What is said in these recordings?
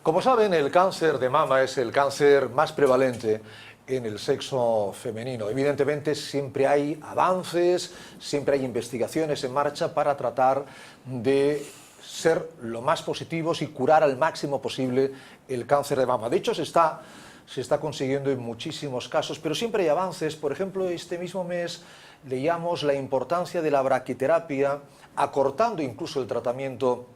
Como saben, el cáncer de mama es el cáncer más prevalente en el sexo femenino. Evidentemente, siempre hay avances, siempre hay investigaciones en marcha para tratar de ser lo más positivos y curar al máximo posible el cáncer de mama. De hecho, se está consiguiendo en muchísimos casos, pero siempre hay avances. Por ejemplo, este mismo mes leíamos la importancia de la braquiterapia, acortando incluso el tratamiento.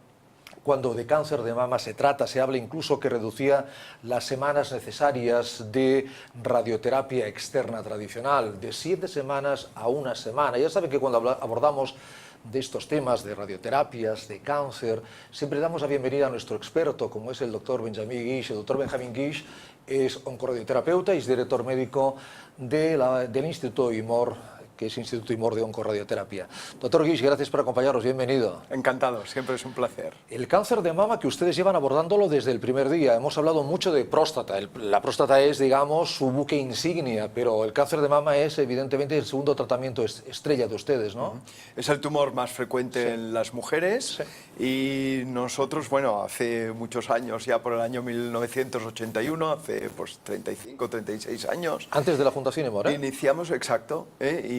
Cuando de cáncer de mama se trata, se habla incluso que reducía las semanas necesarias de radioterapia externa tradicional, de 7 semanas a 1 semana. Ya saben que cuando abordamos de estos temas de radioterapias, de cáncer, siempre damos la bienvenida a nuestro experto, como es el doctor Benjamín Guix. El doctor Benjamín Guix es oncoradioterapeuta y es director médico del Instituto IMOR, que es Instituto IMOR de Oncorradioterapia. Doctor Guix, gracias por acompañarnos, bienvenido. Encantado, siempre es un placer. El cáncer de mama, que ustedes llevan abordándolo desde el primer día. Hemos hablado mucho de próstata. La próstata es, digamos, su buque insignia, pero el cáncer de mama es, evidentemente, el segundo tratamiento estrella de ustedes, ¿no? Es el tumor más frecuente en las mujeres y nosotros, bueno, hace muchos años, ya por el año 1981, hace pues 35, 36 años. Antes de la Fundación IMOR, ¿eh? Iniciamos, exacto,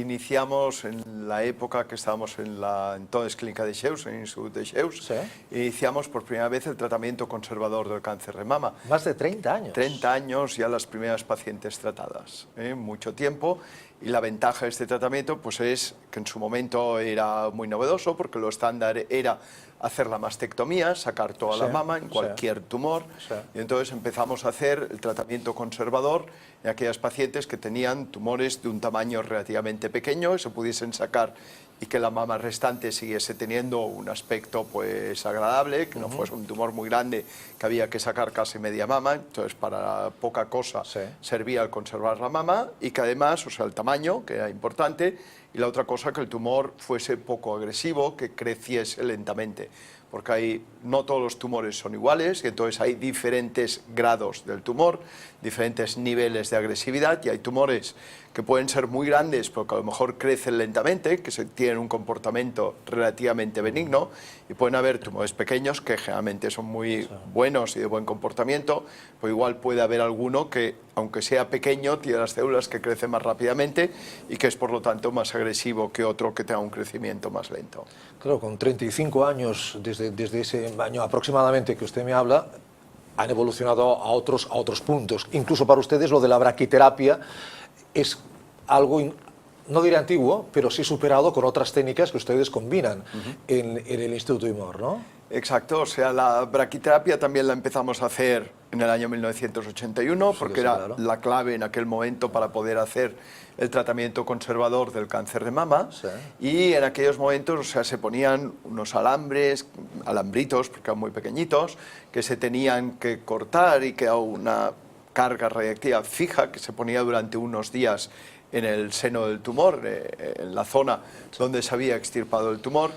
iniciamos en la época que estábamos en la entonces Clínica de Xeus, en el Instituto de Xeus, iniciamos por primera vez el tratamiento conservador del cáncer de mama. Más de 30 años. 30 años ya las primeras pacientes tratadas, mucho tiempo. Y la ventaja de este tratamiento pues es que en su momento era muy novedoso porque lo estándar era hacer la mastectomía, sacar toda la mama en cualquier tumor. Y entonces empezamos a hacer el tratamiento conservador en aquellas pacientes que tenían tumores de un tamaño relativamente pequeño y se pudiesen sacar y que la mama restante siguiese teniendo un aspecto pues agradable, que no fuese un tumor muy grande que había que sacar casi media mama. Entonces para poca cosa servía el conservar la mama y que además, o sea, el tamaño, que era importante, y la otra cosa, que el tumor fuese poco agresivo, que creciese lentamente, porque no todos los tumores son iguales, y entonces hay diferentes grados del tumor, diferentes niveles de agresividad, y hay tumores que pueden ser muy grandes porque a lo mejor crecen lentamente, que tienen un comportamiento relativamente benigno, y pueden haber tumores pequeños que generalmente son muy buenos y de buen comportamiento, pero igual puede haber alguno que, aunque sea pequeño, tiene las células que crecen más rápidamente y que es por lo tanto más agresivo que otro que tenga un crecimiento más lento. Claro, con 35 años, desde ese año aproximadamente que usted me habla, han evolucionado a otros puntos. Incluso para ustedes lo de la braquiterapia es algo, no diré antiguo, pero sí superado con otras técnicas que ustedes combinan en el Instituto IMOR, ¿no? Exacto, o sea, la braquiterapia también la empezamos a hacer en el año 1981, porque era la clave en aquel momento para poder hacer el tratamiento conservador del cáncer de mama. Y en aquellos momentos, o sea, se ponían unos alambritos, porque eran muy pequeñitos, que se tenían que cortar y quedaba una carga radiactiva fija que se ponía durante unos días en el seno del tumor, en la zona donde se había extirpado el tumor.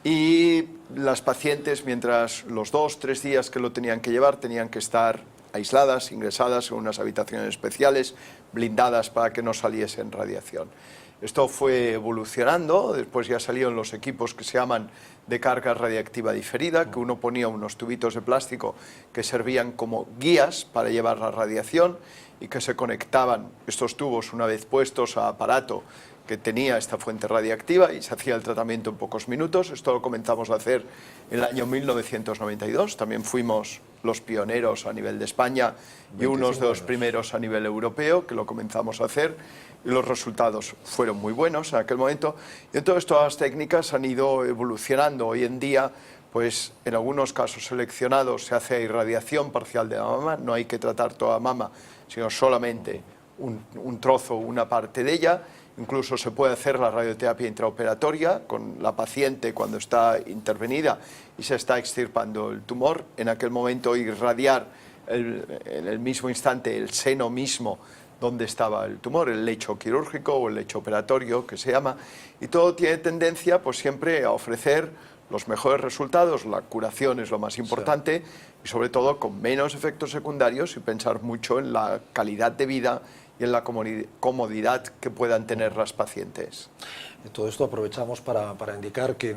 Y las pacientes, mientras los 2-3 días que lo tenían que llevar, tenían que estar aisladas, ingresadas en unas habitaciones especiales, blindadas para que no saliesen radiación. Esto fue evolucionando, después ya salieron los equipos que se llaman de carga radiactiva diferida, que uno ponía unos tubitos de plástico que servían como guías para llevar la radiación y que se conectaban estos tubos una vez puestos a aparato que tenía esta fuente radiactiva y se hacía el tratamiento en pocos minutos. Esto lo comenzamos a hacer en el año 1992, también fuimos los pioneros a nivel de España y unos de los primeros a nivel europeo que lo comenzamos a hacer, y los resultados fueron muy buenos en aquel momento. Y entonces todas las técnicas han ido evolucionando. Hoy en día, pues en algunos casos seleccionados se hace irradiación parcial de la mama, no hay que tratar toda la mama, sino solamente un trozo, una parte de ella. Incluso se puede hacer la radioterapia intraoperatoria con la paciente cuando está intervenida y se está extirpando el tumor. En aquel momento irradiar en el mismo instante el seno mismo donde estaba el tumor, el lecho quirúrgico o el lecho operatorio que se llama. Y todo tiene tendencia pues siempre a ofrecer los mejores resultados. La curación es lo más importante y sobre todo con menos efectos secundarios, y pensar mucho en la calidad de vida y en la comodidad que puedan tener las pacientes. Todo esto aprovechamos para indicar que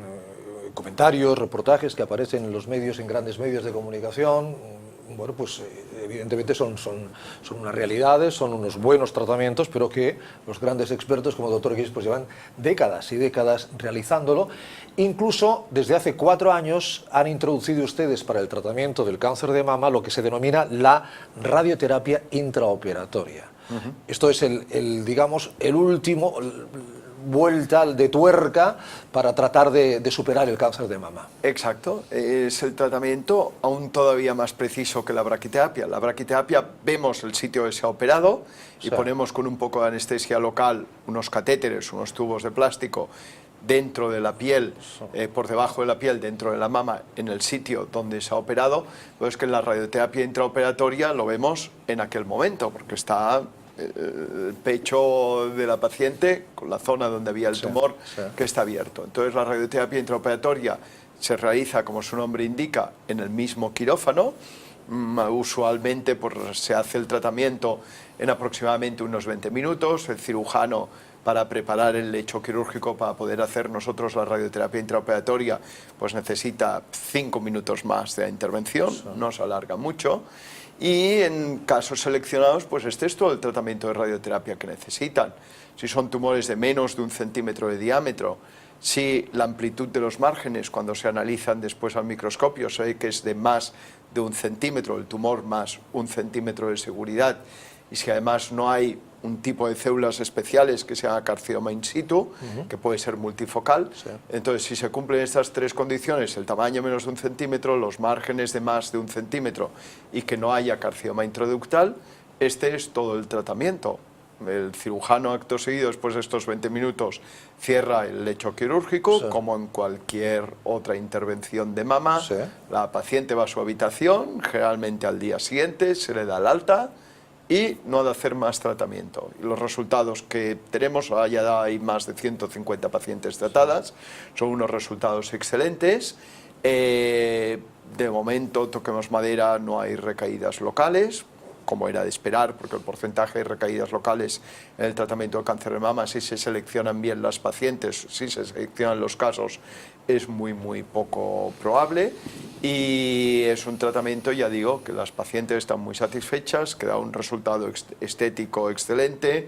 comentarios, reportajes que aparecen en los medios, en grandes medios de comunicación, bueno, pues evidentemente son unas realidades, son unos buenos tratamientos, pero que los grandes expertos como el doctor Guix pues llevan décadas y décadas realizándolo. Incluso desde hace 4 años han introducido ustedes para el tratamiento del cáncer de mama lo que se denomina la radioterapia intraoperatoria. Esto es digamos, el último vuelta de tuerca para tratar de superar el cáncer de mama. Exacto, es el tratamiento aún todavía más preciso que la braquiterapia. La braquiterapia vemos el sitio que se ha operado y ponemos con un poco de anestesia local unos catéteres, unos tubos de plástico dentro de la piel, por debajo de la piel, dentro de la mama, en el sitio donde se ha operado. Pero es que en la radioterapia intraoperatoria lo vemos en aquel momento, porque está el pecho de la paciente con la zona donde había el tumor que está abierto. Entonces la radioterapia intraoperatoria se realiza, como su nombre indica, en el mismo quirófano. Usualmente pues, se hace el tratamiento en aproximadamente unos 20 minutos. El cirujano, para preparar el lecho quirúrgico para poder hacer nosotros la radioterapia intraoperatoria, pues necesita 5 minutos más de intervención, no se alarga mucho. Y en casos seleccionados, pues este es todo el tratamiento de radioterapia que necesitan. Si son tumores de menos de 1 centímetro de diámetro, si la amplitud de los márgenes cuando se analizan después al microscopio se ve que es de más de 1 centímetro, el tumor más 1 centímetro de seguridad, y si además no hay un tipo de células especiales que se llama carcinoma in situ, que puede ser multifocal. Entonces, si se cumplen estas 3 condiciones, el tamaño menos de 1 centímetro, los márgenes de más de 1 centímetro y que no haya carcinoma intraductal, este es todo el tratamiento. El cirujano, acto seguido, después de estos 20 minutos, cierra el lecho quirúrgico, como en cualquier otra intervención de mama. La paciente va a su habitación, generalmente al día siguiente, se le da el alta y no ha de hacer más tratamiento. Y los resultados que tenemos, ya hay más de 150 pacientes tratadas, son unos resultados excelentes. De momento, toquemos madera, no hay recaídas locales, como era de esperar, porque el porcentaje de recaídas locales en el tratamiento del cáncer de mama, si se seleccionan bien las pacientes, si se seleccionan los casos, es muy poco probable. Y es un tratamiento, ya digo, que las pacientes están muy satisfechas, que da un resultado estético excelente,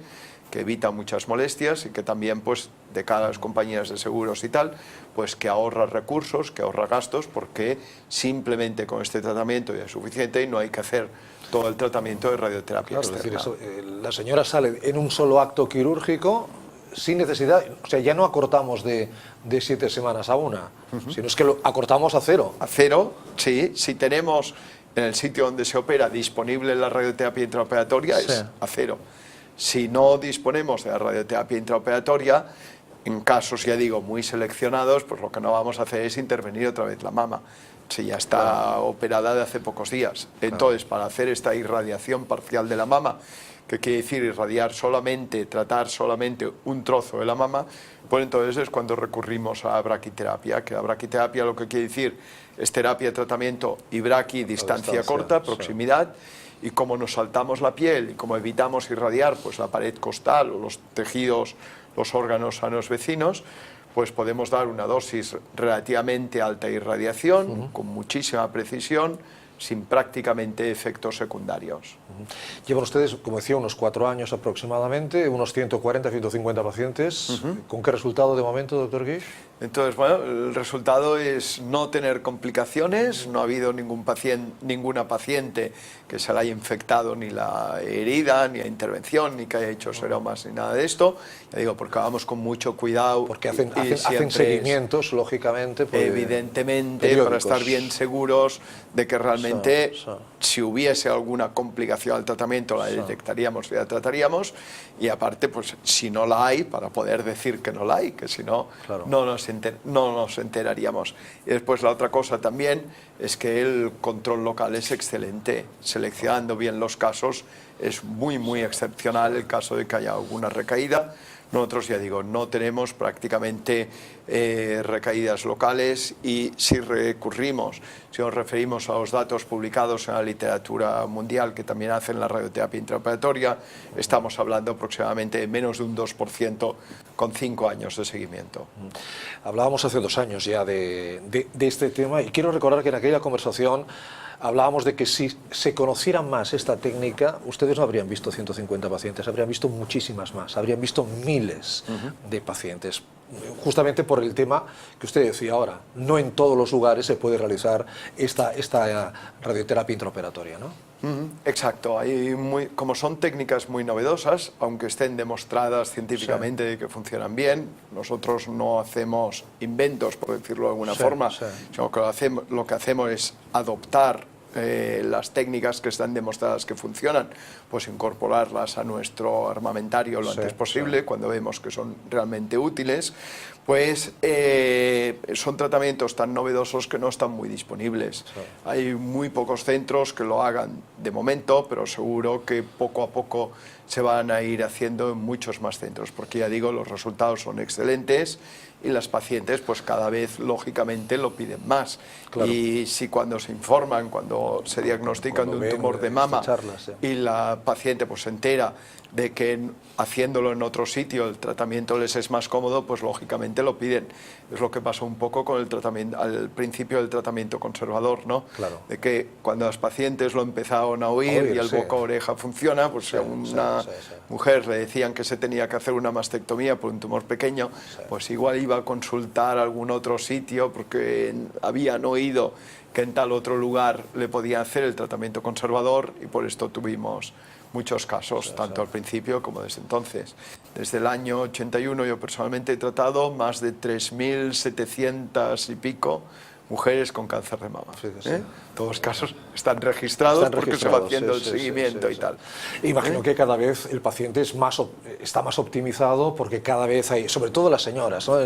que evita muchas molestias y que también, pues, de cara a las compañías de seguros y tal, pues que ahorra recursos, que ahorra gastos, porque simplemente con este tratamiento ya es suficiente y no hay que hacer todo el tratamiento de radioterapia externa. Es decir, la señora sale en un solo acto quirúrgico sin necesidad, o sea, ya no acortamos de 7 semanas a 1, sino es que lo acortamos a 0. A 0, sí. Si tenemos en el sitio donde se opera disponible la radioterapia intraoperatoria, es a 0. Si no disponemos de la radioterapia intraoperatoria, en casos, ya digo, muy seleccionados, pues lo que no vamos a hacer es intervenir otra vez la mama, si ya está operada de hace pocos días. Entonces, para hacer esta irradiación parcial de la mama, que quiere decir irradiar solamente, tratar solamente un trozo de la mama, pues entonces es cuando recurrimos a braquiterapia, que la braquiterapia lo que quiere decir es terapia, tratamiento y braqui, distancia corta, proximidad. Y como nos saltamos la piel y como evitamos irradiar pues la pared costal o los tejidos, los órganos sanos vecinos, pues podemos dar una dosis relativamente alta de irradiación, con muchísima precisión, sin prácticamente efectos secundarios. Llevan ustedes, como decía, unos 4 años aproximadamente, unos 140, 150 pacientes. ¿Con qué resultado de momento, doctor Guix? Entonces, bueno, el resultado es no tener complicaciones, no ha habido ninguna paciente que se le haya infectado ni la herida, ni la intervención, ni que haya hecho seromas, ni nada de esto. Ya digo, porque vamos con mucho cuidado. Porque hacen seguimientos, lógicamente. Pues, evidentemente, para estar bien seguros de que realmente, si hubiese alguna complicación al tratamiento, la detectaríamos y la trataríamos. Y aparte, pues si no la hay, para poder decir que no la hay, que si no, no nos enteraríamos. Y después la otra cosa también es que el control local es excelente. Seleccionando bien los casos es muy excepcional el caso de que haya alguna recaída. Nosotros, ya digo, no tenemos prácticamente recaídas locales, y si recurrimos, si nos referimos a los datos publicados en la literatura mundial que también hacen la radioterapia intraoperatoria, estamos hablando aproximadamente de menos de un 2% con 5 años de seguimiento. Hablábamos hace 2 años ya de este tema, y quiero recordar que en aquella conversación hablábamos de que si se conociera más esta técnica, ustedes no habrían visto 150 pacientes, habrían visto muchísimas más, habrían visto miles de pacientes. Justamente por el tema que usted decía ahora, no en todos los lugares se puede realizar esta radioterapia intraoperatoria, ¿no? Exacto, como son técnicas muy novedosas, aunque estén demostradas científicamente que funcionan bien, nosotros no hacemos inventos, por decirlo de alguna forma, sino que lo que hacemos es adoptar las técnicas que están demostradas que funcionan, pues incorporarlas a nuestro armamentario lo antes posible, cuando vemos que son realmente útiles, pues son tratamientos tan novedosos que no están muy disponibles. Hay muy pocos centros que lo hagan de momento, pero seguro que poco a poco se van a ir haciendo en muchos más centros, porque ya digo, los resultados son excelentes y las pacientes pues cada vez lógicamente lo piden más. Y si cuando se informan, cuando se diagnostican de un tumor de mama y la paciente pues se entera de que haciéndolo en otro sitio el tratamiento les es más cómodo, pues lógicamente lo piden. Es lo que pasó un poco con el tratamiento, al principio del tratamiento conservador, ¿no? De que cuando las pacientes lo empezaron a oír y el boca-oreja funciona, pues si a una mujer le decían que se tenía que hacer una mastectomía por un tumor pequeño, pues igual iba a consultar algún otro sitio porque habían oído que en tal otro lugar le podían hacer el tratamiento conservador y por esto tuvimos muchos casos, tanto al principio como desde entonces. Desde el año 81 yo personalmente he tratado más de 3.700 y pico mujeres con cáncer de mama. Todos los casos están registrados porque se va haciendo el seguimiento y tal. Imagino que cada vez el paciente está más optimizado porque cada vez hay, sobre todo las señoras, ¿no?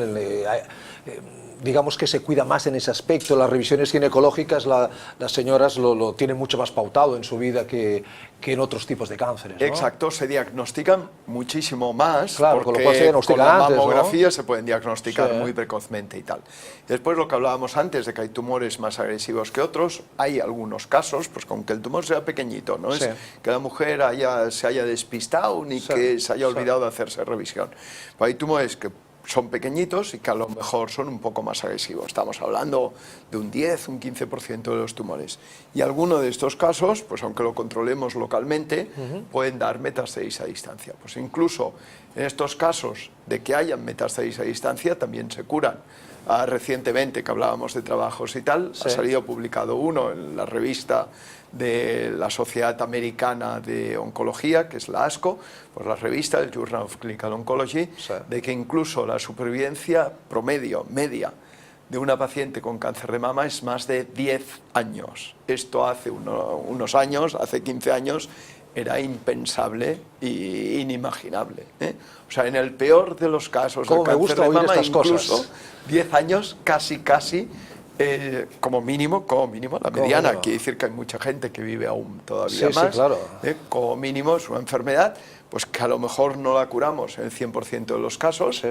Digamos que se cuida más en ese aspecto, las revisiones ginecológicas las señoras lo tienen mucho más pautado en su vida que en otros tipos de cánceres, ¿no? Exacto, se diagnostican muchísimo más, claro, porque con la mamografía, ¿no?, se pueden diagnosticar muy precozmente y tal. Después lo que hablábamos antes de que hay tumores más agresivos que otros, hay algunos casos, pues con que el tumor sea pequeñito, no es que la mujer se haya despistado ni que se haya olvidado de hacerse revisión. Pero hay tumores que son pequeñitos y que a lo mejor son un poco más agresivos. Estamos hablando de un 10, un 15% de los tumores. Y algunos de estos casos, pues aunque lo controlemos localmente, pueden dar metástasis a distancia. Pues incluso en estos casos de que hayan metástasis a distancia, también se curan. Recientemente, que hablábamos de trabajos y tal, ha salido publicado uno en la revista de la Sociedad Americana de Oncología, que es la ASCO, pues la revista, el Journal of Clinical Oncology, de que incluso la supervivencia promedio, media, de una paciente con cáncer de mama es más de 10 años. Esto hace unos años, hace 15 años, era impensable e inimaginable. O sea, en el peor de los casos de cáncer de mama, incluso 10 años, casi, como mínimo, la mediana, quiere decir que hay mucha gente que vive aún todavía más, como mínimo es una enfermedad pues que a lo mejor no la curamos en el 100% de los casos,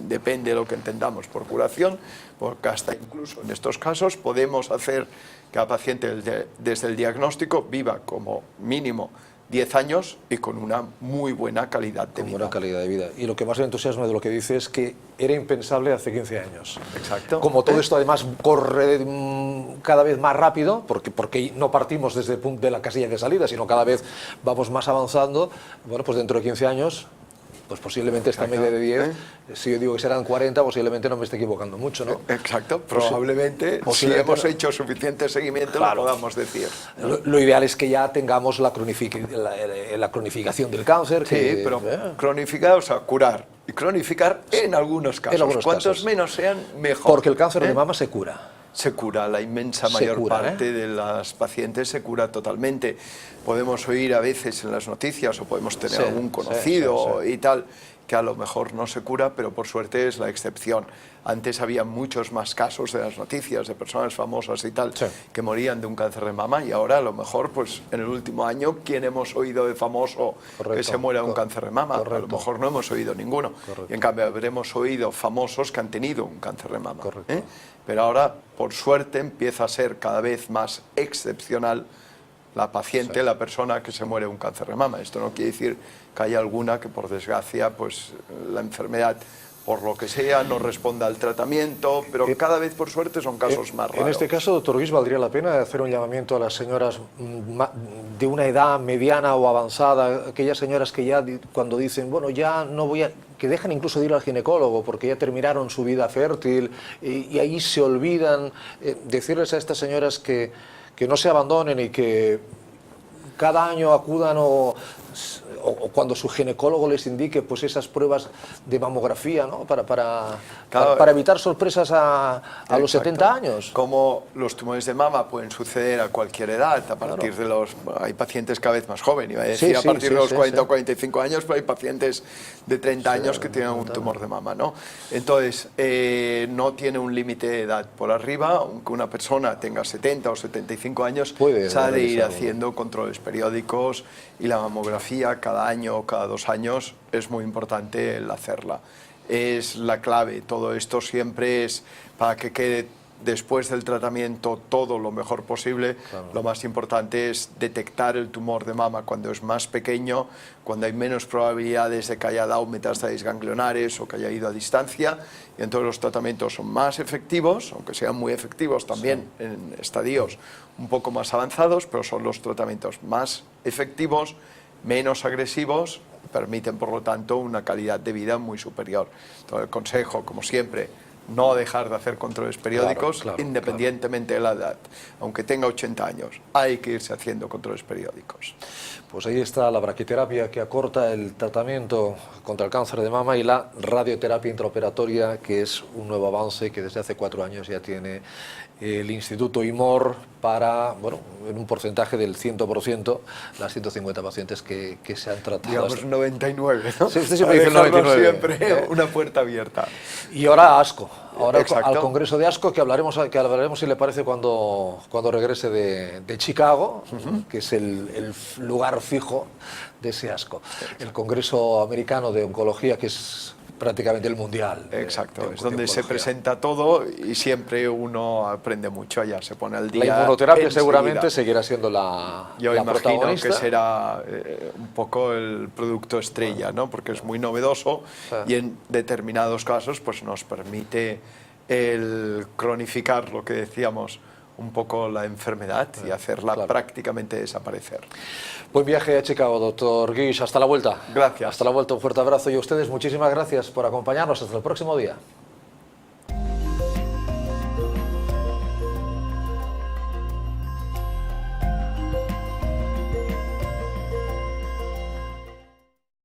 depende de lo que entendamos por curación, porque hasta incluso en estos casos podemos hacer que la paciente desde el diagnóstico viva como mínimo 10 años y con una muy buena calidad de vida. Buena calidad de vida. Y lo que más me entusiasma de lo que dice es que era impensable hace 15 años. Exacto. Como todo esto además corre cada vez más rápido, porque no partimos desde el punto de la casilla de salida, sino cada vez vamos más avanzando, bueno, pues dentro de 15 años, pues posiblemente esta media de 10, si yo digo que serán 40, posiblemente no me esté equivocando mucho, ¿no? Exacto, probablemente si hemos hecho suficiente seguimiento lo podamos decir. Lo ideal es que ya tengamos la cronificación del cáncer. Sí, pero cronificar, o sea, curar y cronificar en algunos casos. Cuantos menos sean, mejor. Porque el cáncer de mama se cura. Se cura, la inmensa mayor parte de las pacientes se cura totalmente. Podemos oír a veces en las noticias o podemos tener algún conocido y tal, que a lo mejor no se cura, pero por suerte es la excepción. Antes había muchos más casos de las noticias de personas famosas y tal que morían de un cáncer de mama y ahora a lo mejor pues en el último año, ¿quién hemos oído de famoso que se muera de un cáncer de mama? A lo mejor no hemos oído ninguno. Y en cambio habremos oído famosos que han tenido un cáncer de mama. Pero ahora, por suerte, empieza a ser cada vez más excepcional la paciente, la persona que se muere de un cáncer de mama. Esto no quiere decir que haya alguna que, por desgracia, pues la enfermedad por lo que sea, no responde al tratamiento, pero cada vez, por suerte, son casos más raros. En este caso, doctor Guix, ¿valdría la pena hacer un llamamiento a las señoras de una edad mediana o avanzada, aquellas señoras que ya cuando dicen, bueno, ya no voy a... que dejan incluso de ir al ginecólogo porque ya terminaron su vida fértil y ahí se olvidan, decirles a estas señoras que no se abandonen y que cada año acudan o cuando su ginecólogo les indique pues esas pruebas de mamografía, ¿no? para evitar sorpresas a los 70 años. Como los tumores de mama pueden suceder a cualquier edad, a partir de los... Hay pacientes cada vez más jóvenes, iba a decir a partir de los 40 o 45 años, pero hay pacientes de 30 años que tienen un tumor de mama, ¿no? Entonces, no tiene un límite de edad por arriba, aunque una persona tenga 70 o 75 años, se ha de ir haciendo controles periódicos y la mamografía cada año o cada 2 años es muy importante el hacerla. Es la clave, todo esto siempre es para que quede después del tratamiento todo lo mejor posible. Lo más importante es detectar el tumor de mama cuando es más pequeño, cuando hay menos probabilidades de que haya dado metástasis ganglionares o que haya ido a distancia, y entonces los tratamientos son más efectivos, aunque sean muy efectivos también en estadios un poco más avanzados, pero son los tratamientos más efectivos, menos agresivos, permiten por lo tanto una calidad de vida muy superior. Entonces el consejo, como siempre, no dejar de hacer controles periódicos independientemente de la edad. Aunque tenga 80 años, hay que irse haciendo controles periódicos. Pues ahí está la braquiterapia, que acorta el tratamiento contra el cáncer de mama, y la radioterapia intraoperatoria, que es un nuevo avance que desde hace 4 años ya tiene el Instituto IMOR para, bueno, en un porcentaje del 100%, las 150 pacientes que se han tratado. Digamos 99, ¿no? Sí, usted siempre dice 99. Siempre una puerta abierta. Y ahora ASCO, ahora al Congreso de ASCO, que hablaremos si le parece cuando regrese de Chicago, que es el lugar fijo de ese ASCO. El Congreso Americano de Oncología, que es prácticamente el mundial. Exacto, es donde se presenta todo y siempre uno aprende mucho, allá se pone al día. La inmunoterapia seguramente seguirá siendo la imagino protagonista. que será un poco el producto estrella, ¿no? Porque es muy novedoso y en determinados casos pues nos permite el cronificar, lo que decíamos, un poco la enfermedad y hacerla prácticamente desaparecer. Buen viaje a Chicago, doctor Guix. Hasta la vuelta. Gracias. Hasta la vuelta, un fuerte abrazo. Y a ustedes, muchísimas gracias por acompañarnos. Hasta el próximo día.